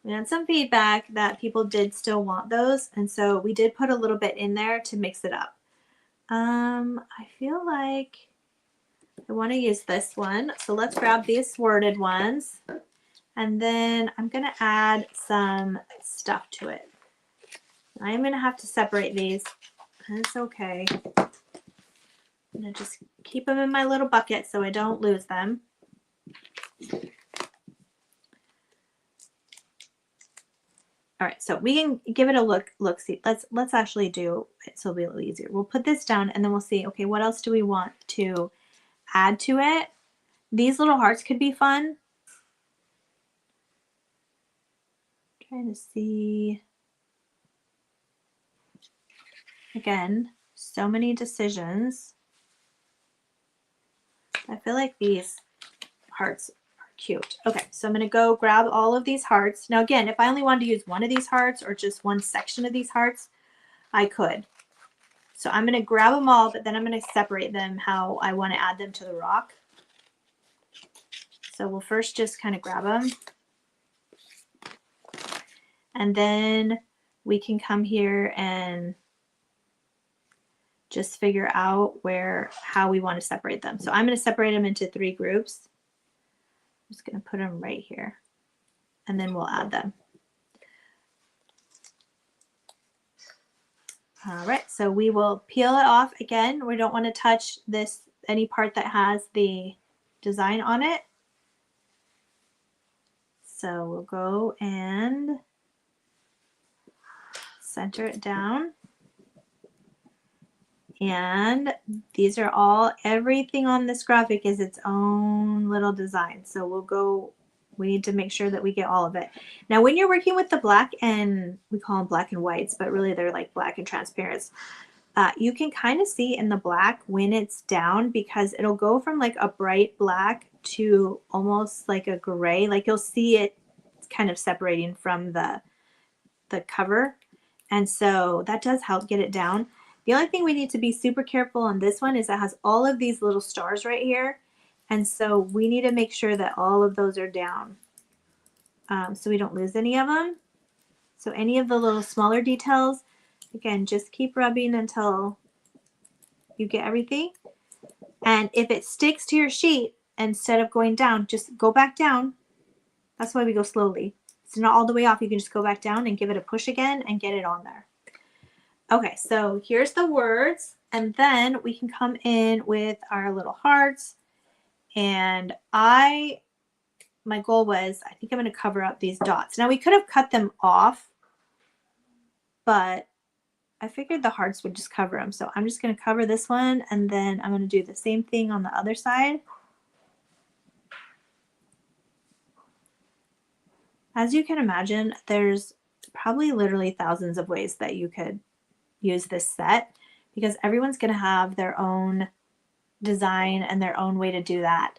[SPEAKER 1] we had some feedback that people did still want those. And so we did put a little bit in there to mix it up. I feel like I want to use this one. So let's grab these sworded ones. And then I'm going to add some stuff to it. I'm going to have to separate these. It's okay. I'm going to just keep them in my little bucket so I don't lose them. All right, so we can give it a look. See, let's actually do it so it'll be a little easier. We'll put this down and then we'll see, okay, what else do we want to add to it? These little hearts could be fun. I'm trying to see. Again, so many decisions. I feel like these hearts are cute. Okay, so I'm going to go grab all of these hearts. Now again, if I only wanted to use one of these hearts or just one section of these hearts, I could. So I'm going to grab them all, but then I'm going to separate them how I want to add them to the rock. So we'll first just kind of grab them. And then we can come here and just figure out how we want to separate them. So I'm going to separate them into 3 groups. I'm just going to put them right here, and then we'll add them. All right, so we will peel it off again. We don't want to touch any part that has the design on it. So we'll go and center it down. And these are everything on this graphic is its own little design. So we need to make sure that we get all of it. Now, when you're working with the black, and we call them black and whites, but really they're like black and transparent, you can kind of see in the black when it's down, because it'll go from like a bright black to almost like a gray. Like you'll see it kind of separating from the cover. And so that does help get it down. The only thing we need to be super careful on this one is it has all of these little stars right here. And so we need to make sure that all of those are down so we don't lose any of them. So any of the little smaller details, again, just keep rubbing until you get everything. And if it sticks to your sheet, instead of going down, just go back down. That's why we go slowly. It's not all the way off. You can just go back down and give it a push again and get it on there. Okay, so here's the words, and then we can come in with our little hearts. And my goal was, I think I'm going to cover up these dots. Now we could have cut them off, but I figured the hearts would just cover them. So I'm just going to cover this one, and then I'm going to do the same thing on the other side. As you can imagine, there's probably literally thousands of ways that you could use this set, because everyone's going to have their own design and their own way to do that.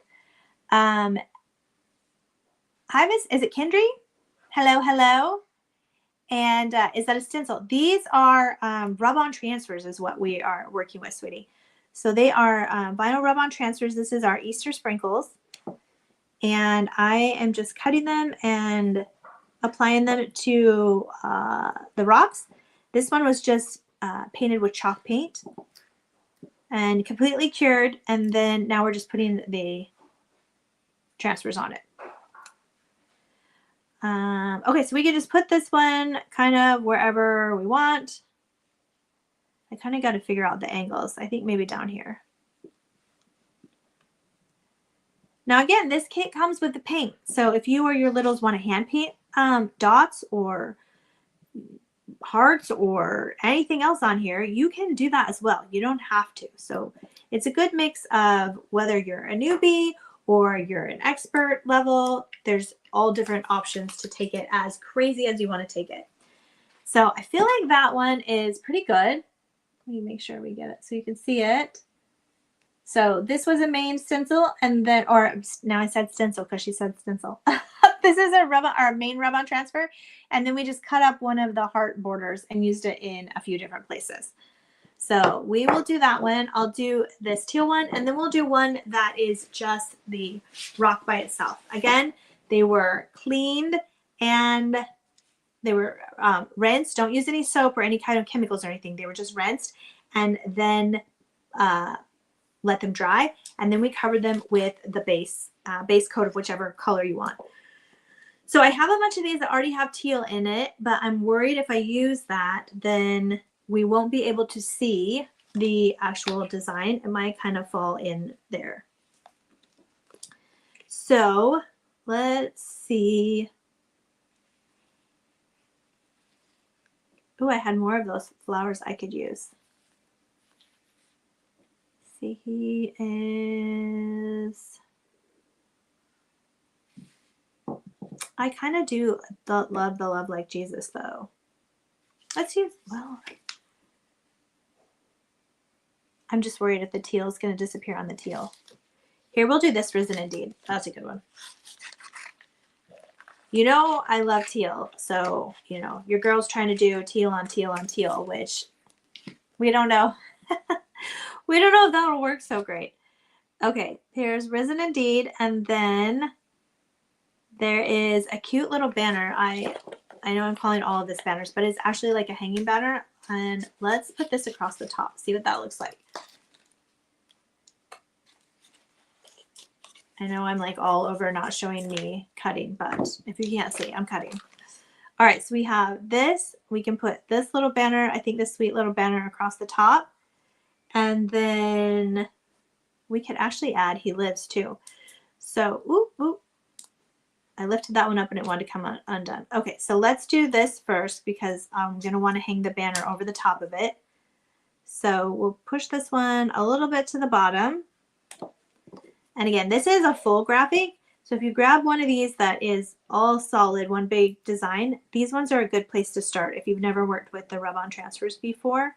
[SPEAKER 1] Hi, Miss, is it Kendry? Hello, hello. And is that a stencil? These are rub-on transfers is what we are working with, sweetie. So they are vinyl rub-on transfers. This is our Easter sprinkles. And I am just cutting them and applying them to the rocks. This one was just painted with chalk paint and completely cured. And then now we're just putting the transfers on it. Okay, so we can just put this one kind of wherever we want. I kind of got to figure out the angles. I think maybe down here. Now again, this kit comes with the paint. So if you or your littles want to hand paint dots or hearts or anything else on here, you can do that as well. You don't have to. So it's a good mix of whether you're a newbie or you're an expert level. There's all different options to take it as crazy as you want to take it. So I feel like that one is pretty good. Let me make sure we get it so you can see it. So this was a main stencil, and then, or now I said stencil because she said stencil. This is our main rub-on transfer, and then we just cut up one of the heart borders and used it in a few different places. So we will do that one. I'll do this teal one, and then we'll do one that is just the rock by itself. Again, they were cleaned and they were rinsed. Don't use any soap or any kind of chemicals or anything. They were just rinsed and then let them dry, and then we covered them with the base coat of whichever color you want. So I have a bunch of these that already have teal in it, but I'm worried if I use that, then we won't be able to see the actual design. It might kind of fall in there. So let's see. Oh, I had more of those flowers I could use. See, he is, I kind of do the love like Jesus though. Let's use, well, I'm just worried if the teal is going to disappear on the teal. Here, we'll do this Risen Indeed. That's a good one. You know, I love teal. So, you know, your girl's trying to do teal on teal on teal, which we don't know. We don't know if that'll work so great. Okay, here's Risen Indeed, and then there is a cute little banner. I know I'm calling all of this banners, but it's actually like a hanging banner. And let's put this across the top, see what that looks like. I know I'm like all over not showing me cutting, but if you can't see, I'm cutting. All right, so we have this. We can put this little banner, I think this sweet little banner across the top. And then we could actually add He Lives too. So, oop, I lifted that one up and it wanted to come undone. Okay, so let's do this first because I'm going to want to hang the banner over the top of it. So we'll push this one a little bit to the bottom. And again, this is a full graphic. So if you grab one of these that is all solid, one big design, these ones are a good place to start if you've never worked with the rub-on transfers before.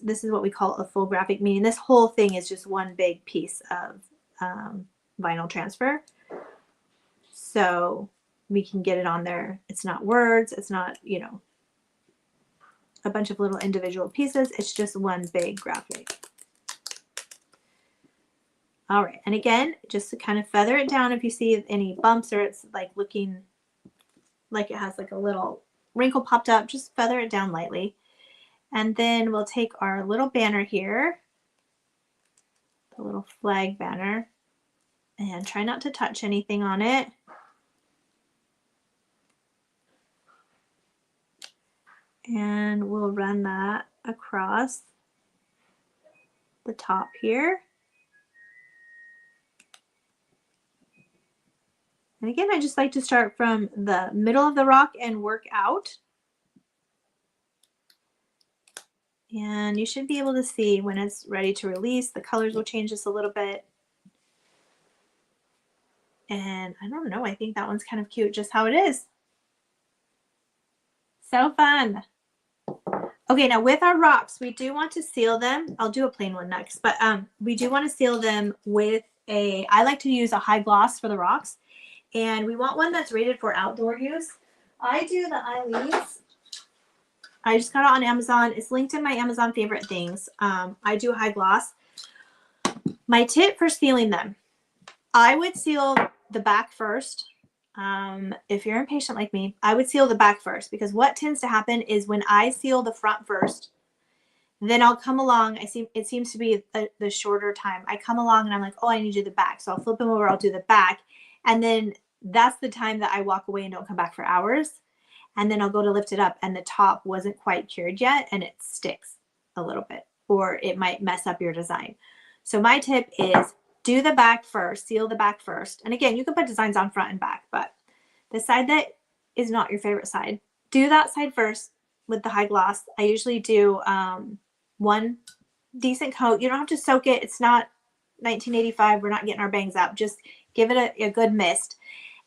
[SPEAKER 1] This is what we call a full graphic, meaning this whole thing is just one big piece of vinyl transfer. So we can get it on there. It's not words. It's not, you know, a bunch of little individual pieces. It's just one big graphic. All right. And again, just to kind of feather it down if you see any bumps or it's like looking like it has like a little wrinkle popped up, just feather it down lightly. And then we'll take our little banner here, the little flag banner, and try not to touch anything on it. And we'll run that across the top here. And again, I just like to start from the middle of the rock and work out. And you should be able to see when it's ready to release. The colors will change just a little bit. And I don't know, I think that one's kind of cute just how it is. So fun. Okay, now with our rocks, we do want to seal them. I'll do a plain one next, but we do want to seal them with I like to use a high gloss for the rocks. And we want one that's rated for outdoor use. I do the Eileen's. I just got it on Amazon. It's linked in my Amazon favorite things. I do high gloss. My tip for sealing them, I would seal the back first. If you're impatient like me, I would seal the back first, because what tends to happen is when I seal the front first, then I'll come along. It seems to be the shorter time. I come along and I'm like, oh, I need to do the back. So I'll flip them over. I'll do the back. And then that's the time that I walk away and don't come back for hours. And then I'll go to lift it up and the top wasn't quite cured yet and it sticks a little bit, or it might mess up your design. So my tip is do the back first, seal the back first. And again, you can put designs on front and back, but the side that is not your favorite side, do that side first with the high gloss. I usually do one decent coat. You don't have to soak it. It's not 1985. We're not getting our bangs out. Just give it a good mist.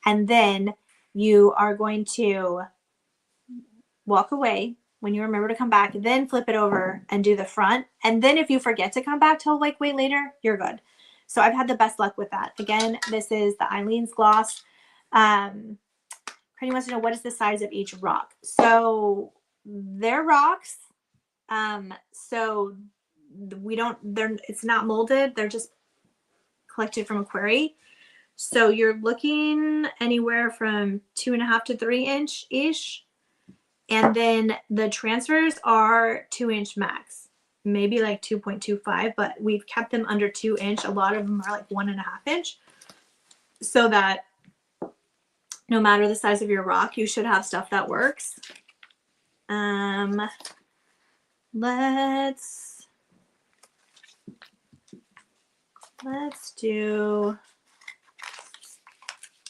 [SPEAKER 1] And then you are going to walk away when you remember to come back, then flip it over and do the front. And then if you forget to come back till like way later, you're good. So I've had the best luck with that. Again, this is the Eileen's gloss. Pretty wants to know what is the size of each rock. So they're rocks. So it's not molded. They're just collected from a quarry. So you're looking anywhere from 2.5 to 3 inch ish. And then the transfers are 2 inch max, maybe like 2.25, but we've kept them under 2 inch. A lot of them are like 1.5 inch, so that no matter the size of your rock, you should have stuff that works. Let's do,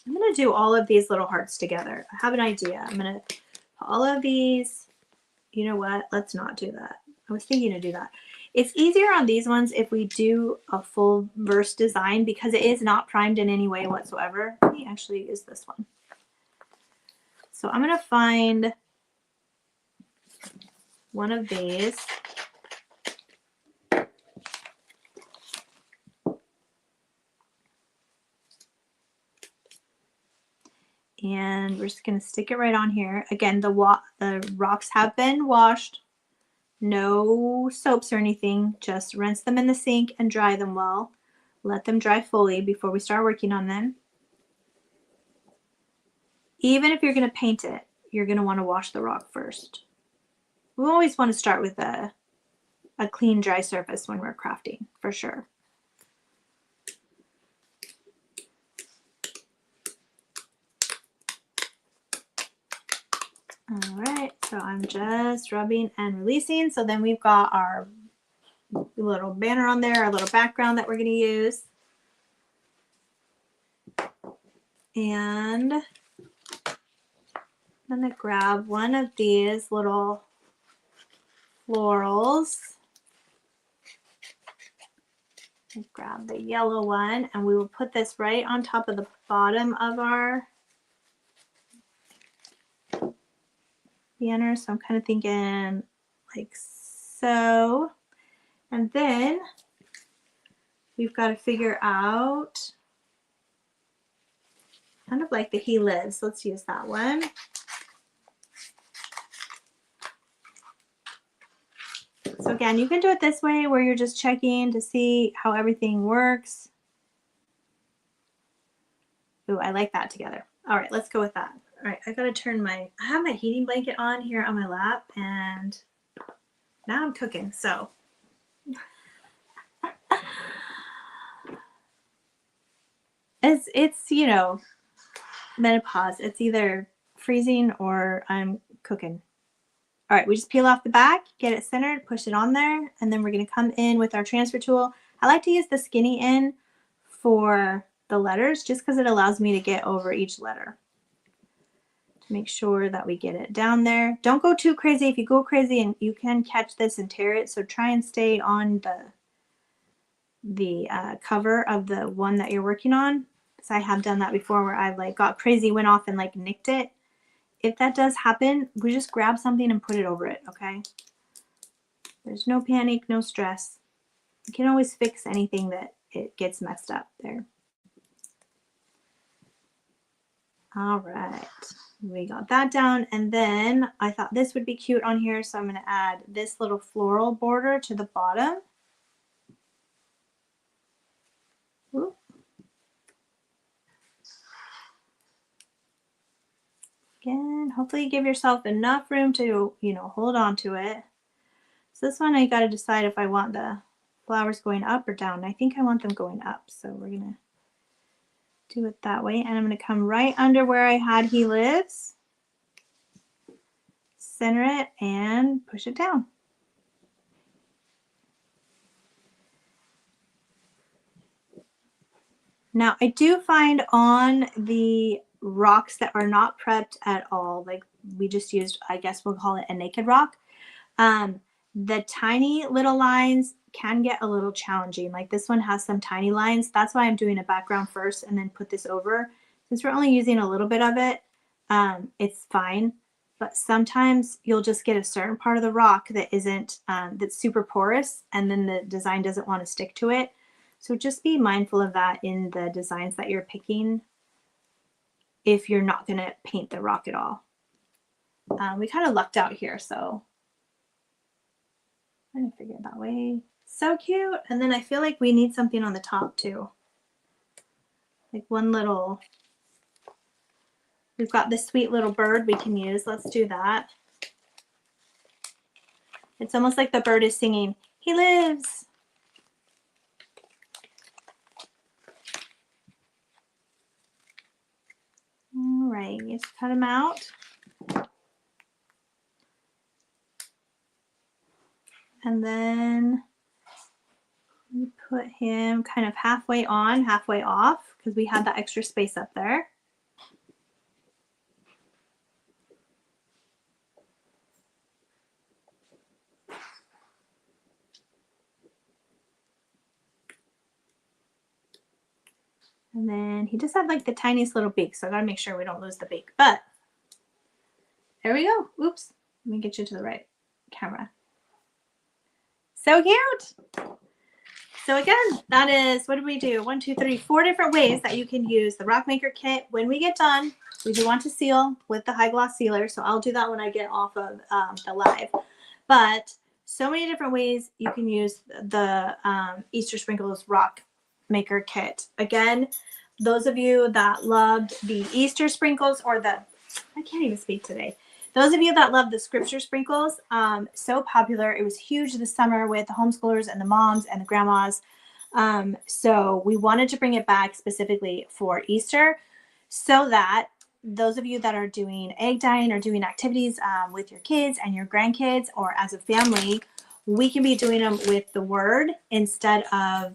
[SPEAKER 1] I'm going to do all of these little hearts together. I have an idea. I'm going to put all of these, you know what? Let's not do that. I was thinking to do that. It's easier on these ones if we do a full verse design, because it is not primed in any way whatsoever. Let me actually use this one. So I'm going to find one of these. And we're just going to stick it right on here. Again, the rocks have been washed. No soaps or anything. Just rinse them in the sink and dry them well. Let them dry fully before we start working on them. Even if you're going to paint it, you're going to want to wash the rock first. We always want to start with a clean, dry surface when we're crafting, for sure. All right, so I'm just rubbing and releasing. So then we've got our little banner on there, our little background that we're going to use. And I'm going to grab one of these little florals. Grab the yellow one, and we will put this right on top of the bottom of our banner. So I'm kind of thinking like so. And then we've got to figure out kind of like the He Lives. Let's use that one. So again, you can do it this way where you're just checking to see how everything works. Ooh, I like that together. All right, let's go with that. All right, I gotta turn I have my heating blanket on here on my lap, and now I'm cooking, so. It's, you know, menopause. It's either freezing or I'm cooking. All right, we just peel off the back, get it centered, push it on there, and then we're gonna come in with our transfer tool. I like to use the skinny end for the letters just because it allows me to get over each letter. To make sure that we get it down there. Don't go too crazy. If you go crazy, and you can catch this and tear it, so try and stay on the cover of the one that you're working on. So I have done that before where I like got crazy, went off and like nicked it. If that does happen, we just grab something and put it over it, okay? There's no panic, no stress. You can always fix anything that it gets messed up there. All right, we got that down, and then I thought this would be cute on here, so I'm going to add this little floral border to the bottom. Ooh. Again, hopefully you give yourself enough room to, you know, hold on to it. So this one I got to decide if I want the flowers going up or down. I think I want them going up, so we're going to do it that way. And I'm going to come right under where I had he lives, center it, and push it down. Now I do find on the rocks that are not prepped at all, like we just used, I guess we'll call it a naked rock, the tiny little lines can get a little challenging. Like this one has some tiny lines. That's why I'm doing a background first and then put this over. Since we're only using a little bit of it, it's fine. But sometimes you'll just get a certain part of the rock that isn't, that's super porous, and then the design doesn't want to stick to it. So just be mindful of that in the designs that you're picking if you're not going to paint the rock at all. We kind of lucked out here, so I'm going to figure it that way. So cute. And then I feel like we need something on the top too. Like one little, we've got this sweet little bird we can use. Let's do that. It's almost like the bird is singing, "He lives." All right, let's cut him out. And then we put him kind of halfway on, halfway off, because we had that extra space up there. And then he just had like the tiniest little beak, so I gotta make sure we don't lose the beak. But there we go. Oops. Let me get you to the right camera. So cute. So again, that is, what did we do? 1, 2, 3, 4 different ways that you can use the Rock Maker kit. When we get done, we do want to seal with the high gloss sealer, so I'll do that when I get off of the live. But so many different ways you can use the Easter Sprinkles Rock Maker kit. Again, those of you that loved the Easter sprinkles, or the, I can't even speak today. Those of you that love the scripture sprinkles, so popular. It was huge this summer with the homeschoolers and the moms and the grandmas. So we wanted to bring it back specifically for Easter, so that those of you that are doing egg dyeing or doing activities with your kids and your grandkids, or as a family, we can be doing them with the word instead of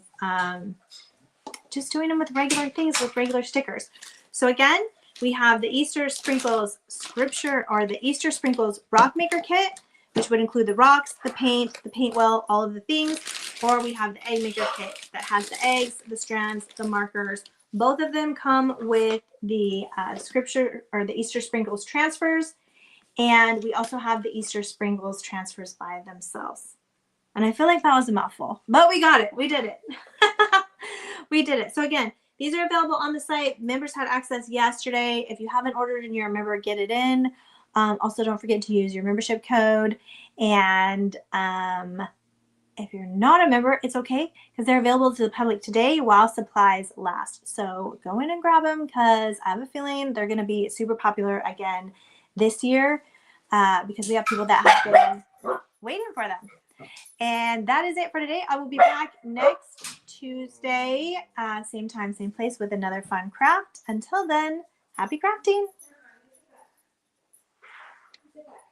[SPEAKER 1] just doing them with regular things, with regular stickers. So again, we have the Easter Sprinkles Scripture, or the Easter Sprinkles Rock Maker Kit, which would include the rocks, the paint well, all of the things. Or we have the Egg Maker Kit that has the eggs, the strands, the markers. Both of them come with the Scripture, or the Easter Sprinkles transfers. And we also have the Easter Sprinkles transfers by themselves. And I feel like that was a mouthful, but we got it. We did it. We did it. So again, these are available on the site. Members had access yesterday. If you haven't ordered and you're a member, get it in. Also, don't forget to use your membership code. And If you're not a member, it's okay because they're available to the public today while supplies last. So go in and grab them because I have a feeling they're going to be super popular again this year because we have people that have been waiting for them. And that is it for today. I will be back next Tuesday, same time, same place with another fun craft. Until then, happy crafting.